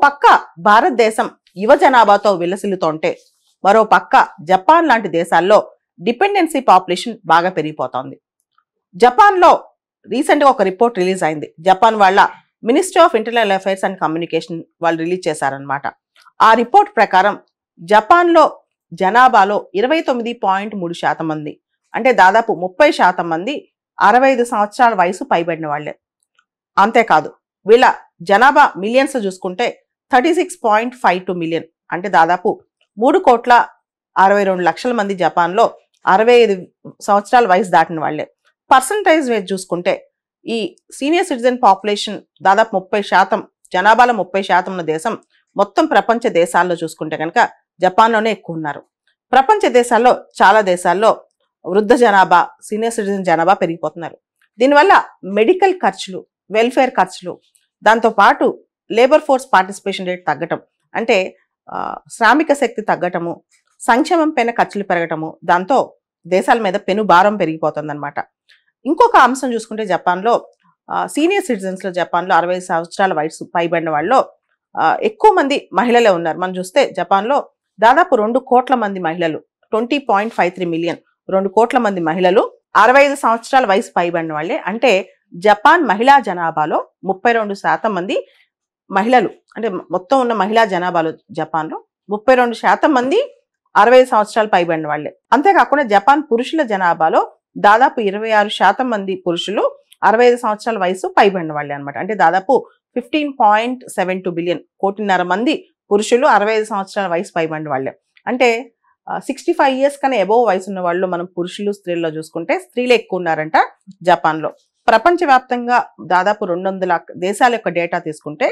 పక్క భారతదేశం యువ జనాభాతో విలసిల్లుతోంటే మరో పక్క జపాన్ లాంటి దేశాల్లో డిపెండెన్సీ పాపులేషన్ బాగా పెరిగిపోతోంది. జపాన్లో రీసెంట్గా ఒక రిపోర్ట్ రిలీజ్ అయింది. జపాన్ వాళ్ళ ministry of internal affairs and communication వాళ్ళు రిలీజ్ చేశారనమాట. ఆ రిపోర్ట్ ప్రకారం జపాన్లో జనాభాలో 29.3% మంది, అంటే దాదాపు 30% మంది 65 సంవత్సరాల వయసు పైబడిన వాళ్లే. అంతేకాదు వీళ్ళ జనాభా మిలియన్స్ చూసుకుంటే 36.52 మిలియన్, అంటే దాదాపు 3,62,00,000 మంది జపాన్లో 65 సంవత్సరాల వయసు దాటిన వాళ్లే. పర్సంటేజ్ వైజ్ చూసుకుంటే ఈ సీనియర్ సిటిజన్ పాపులేషన్ దాదాపు 30%, జనాభాలో 30% ఉన్న దేశం మొత్తం ప్రపంచ దేశాల్లో చూసుకుంటే కనుక జపాన్లోనే ఎక్కువ ఉన్నారు. ప్రపంచ దేశాల్లో చాలా దేశాల్లో వృద్ధ జనాభా, సీనియర్ సిటిజన్ జనాభా పెరిగిపోతున్నారు. దీనివల్ల మెడికల్ ఖర్చులు, వెల్ఫేర్ ఖర్చులు, దాంతోపాటు లేబర్ ఫోర్స్ పార్టిసిపేషన్ రేట్ తగ్గటం, అంటే శ్రామిక శక్తి తగ్గటము, సంక్షేమం పైన ఖర్చులు పెరగటము, దాంతో దేశాల మీద పెను భారం పెరిగిపోతుంది అనమాట. ఇంకొక అంశం చూసుకుంటే జపాన్లో సీనియర్ సిటిజన్స్లో జపాన్లో 60 సంవత్సరాల వయసు పైబడిన వాళ్ళలో ఎక్కువ మంది మహిళలే ఉన్నారు. మనం చూస్తే జపాన్లో దాదాపు 2 కోట్ల మంది మహిళలు, 20.53 మిలియన్, 2 కోట్ల మంది మహిళలు 65 సంవత్సరాల వయసు పైబడిన వాళ్ళే. అంటే జపాన్ మహిళా జనాభాలో 32% మంది మహిళలు, అంటే మొత్తం ఉన్న మహిళా జనాభాలో జపాన్లో 32% మంది 65 సంవత్సరాలు పైబడిన వాళ్ళే. అంతేకాకుండా జపాన్ పురుషుల జనాభాలో దాదాపు 26% మంది పురుషులు 65 సంవత్సరాల వయసు పైబడిన వాళ్ళే అనమాట. అంటే దాదాపు 15.72 బిలియన్, 1.5 కోటి మంది పురుషులు 65 సంవత్సరాల వయసు పైబడిన వాళ్ళే. అంటే 65 ఇయర్స్ కన్నా ఎబోవ్ వయసు ఉన్న వాళ్ళు మనం పురుషులు స్త్రీల్లో చూసుకుంటే స్త్రీలు ఎక్కువ ఉన్నారంట జపాన్లో. ప్రపంచవ్యాప్తంగా దాదాపు 200 దేశాల యొక్క డేటా తీసుకుంటే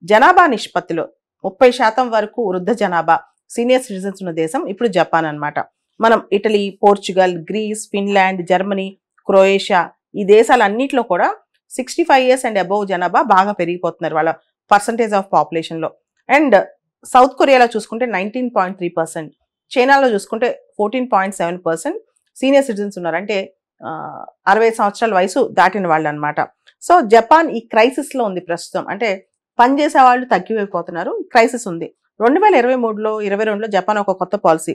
జనాభా నిష్పత్తిలో 30% వరకు వృద్ధ జనాభా, సీనియర్ సిటిజన్స్ ఉన్న దేశం ఇప్పుడు జపాన్ అనమాట. మనం Italy, Portugal, Greece, Finland, Germany, Croatia ఈ దేశాలన్నింటిలో కూడా 65 ఇయర్స్ అండ్ అబోవ్ జనాభా బాగా పెరిగిపోతున్నారు వాళ్ళ పర్సంటేజ్ ఆఫ్ పాపులేషన్లో. అండ్ సౌత్ కొరియాలో చూసుకుంటే 19.3%, చైనాలో చూసుకుంటే 14.7% సీనియర్ సిటిజన్స్ ఉన్నారు, అంటే 60 సంవత్సరాల వయసు దాటిన వాళ్ళు అనమాట. సో జపాన్ ఈ క్రైసిస్లో ఉంది ప్రస్తుతం, అంటే పనిచేసే వాళ్ళు తగ్గిపోతున్నారు, క్రైసిస్ ఉంది. 2023లో 22లో జపాన్ ఒక కొత్త పాలసీ,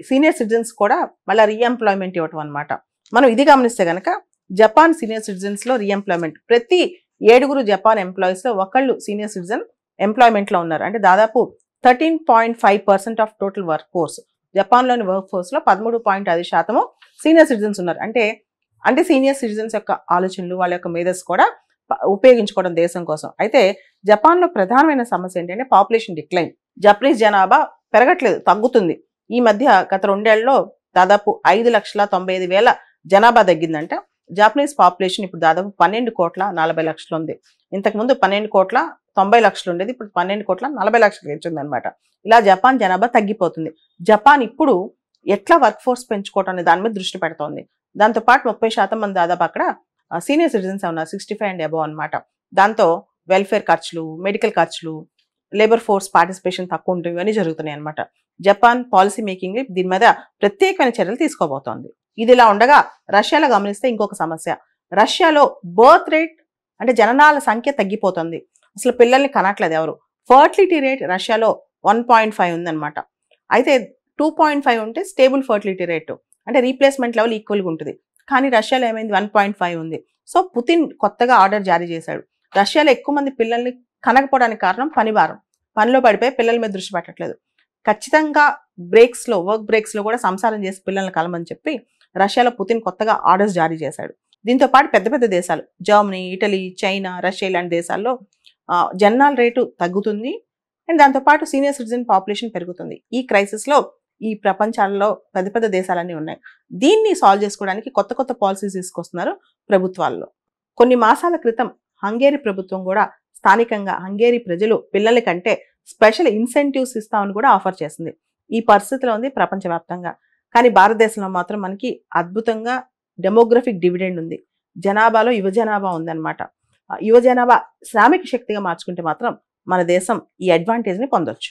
సీనియర్ సిటిజన్స్ కూడా మళ్ళీ రీఎంప్లాయ్మెంట్ ఇవ్వటం అనమాట. మనం ఇది గమనిస్తే కనుక జపాన్ సీనియర్ సిటిజన్స్లో రీఎంప్లాయ్మెంట్, ప్రతి 7 జపాన్ ఎంప్లాయీస్లో ఒకళ్ళు సీనియర్ సిటిజన్ ఎంప్లాయ్మెంట్లో ఉన్నారు. అంటే దాదాపు 13.5% ఆఫ్ టోటల్ వర్క్ ఫోర్స్, జపాన్లోని వర్క్ ఫోర్స్లో 13.5% సీనియర్ సిటిజన్స్ ఉన్నారు. అంటే సీనియర్ సిటిజన్స్ యొక్క ఆలోచనలు, వాళ్ళ యొక్క మేధస్సు కూడా ఉపయోగించుకోవడం దేశం కోసం. అయితే జపాన్లో ప్రధానమైన సమస్య ఏంటంటే పాపులేషన్ డిక్లైన్. జపనీస్ జనాభా పెరగట్లేదు, తగ్గుతుంది. ఈ మధ్య గత 2 ఏళ్లలో దాదాపు 5,95,000 జనాభా తగ్గిందంట. జపనీస్ పాపులేషన్ ఇప్పుడు దాదాపు 12,40,00,000 ఉంది. ఇంతకుముందు 12,90,00,000 ఉండేది, ఇప్పుడు 12,40,00,000 వచ్చింది అనమాట. ఇలా జపాన్ జనాభా తగ్గిపోతుంది. జపాన్ ఇప్పుడు ఎట్లా వర్క్ ఫోర్స్ పెంచుకోవటం అనే దాని మీద దృష్టి పెడుతోంది. దాంతోపాటు 30% మంది దాదాపు అక్కడ సీనియర్ సిటిజన్స్ ఉన్నారు, 65 అండ్ అబోవ్ అనమాట. దాంతో వెల్ఫేర్ ఖర్చులు, మెడికల్ ఖర్చులు, లేబర్ ఫోర్స్ పార్టిసిపేషన్ తక్కువ ఉంటుంది, ఇవన్నీ జరుగుతున్నాయి అనమాట. జపాన్ పాలసీ మేకింగ్ దీని మీద ప్రత్యేకమైన చర్యలు తీసుకోబోతోంది. ఇది ఇలా ఉండగా రష్యాలో గమనిస్తే ఇంకొక సమస్య. రష్యాలో బర్త్ రేట్, అంటే జననాల సంఖ్య తగ్గిపోతుంది, అసలు పిల్లల్ని కనట్లేదు ఎవరు. ఫర్టిలిటీ రేట్ రష్యాలో 1.5 ఉందన్నమాట. అయితే 2.5 ఉంటే స్టేబుల్ ఫర్టిలిటీ రేటు, అంటే రీప్లేస్మెంట్ లెవెల్ ఈక్వల్గా ఉంటుంది. కానీ రష్యాలో ఏమైంది, 1.5 ఉంది. సో పుతిన్ కొత్తగా ఆర్డర్ జారీ చేశాడు. రష్యాలో ఎక్కువ మంది పిల్లల్ని కనకపోవడానికి కారణం పనిభారం, పనిలో పడిపోయి పిల్లల మీద దృష్టి పెట్టట్లేదు. ఖచ్చితంగా బ్రేక్స్లో, వర్క్ బ్రేక్స్లో కూడా సంసారం చేసి పిల్లల్ని కలమని చెప్పి రష్యాలో పుతిన్ కొత్తగా ఆర్డర్స్ జారీ చేశాడు. దీంతో పాటు పెద్ద పెద్ద దేశాలు జర్మనీ, ఇటలీ, చైనా, రష్యా ఇలాంటి దేశాల్లో జననాల రేటు తగ్గుతుంది. అండ్ దాంతోపాటు సీనియర్ సిటిజన్ పాపులేషన్ పెరుగుతుంది. ఈ క్రైసిస్లో ఈ ప్రపంచాల్లో పెద్ద పెద్ద దేశాలన్నీ ఉన్నాయి. దీన్ని సాల్వ్ చేసుకోవడానికి కొత్త కొత్త పాలసీస్ తీసుకొస్తున్నారు ప్రభుత్వాల్లో. కొన్ని మాసాల క్రితం హంగేరీ ప్రభుత్వం కూడా స్థానికంగా హంగేరీ ప్రజలు పిల్లల కంటే స్పెషల్ ఇన్సెంటివ్స్ ఇస్తామని కూడా ఆఫర్ చేసింది. ఈ పరిస్థితిలో ఉంది ప్రపంచవ్యాప్తంగా. కానీ భారతదేశంలో మాత్రం మనకి అద్భుతంగా డెమోగ్రఫిక్ డివిడెండ్ ఉంది. జనాభాలో యువ జనాభా ఉందన్నమాట. యువ జనాభా శ్రామిక శక్తిగా మార్చుకుంటే మాత్రం మన దేశం ఈ అడ్వాంటేజ్ని పొందొచ్చు.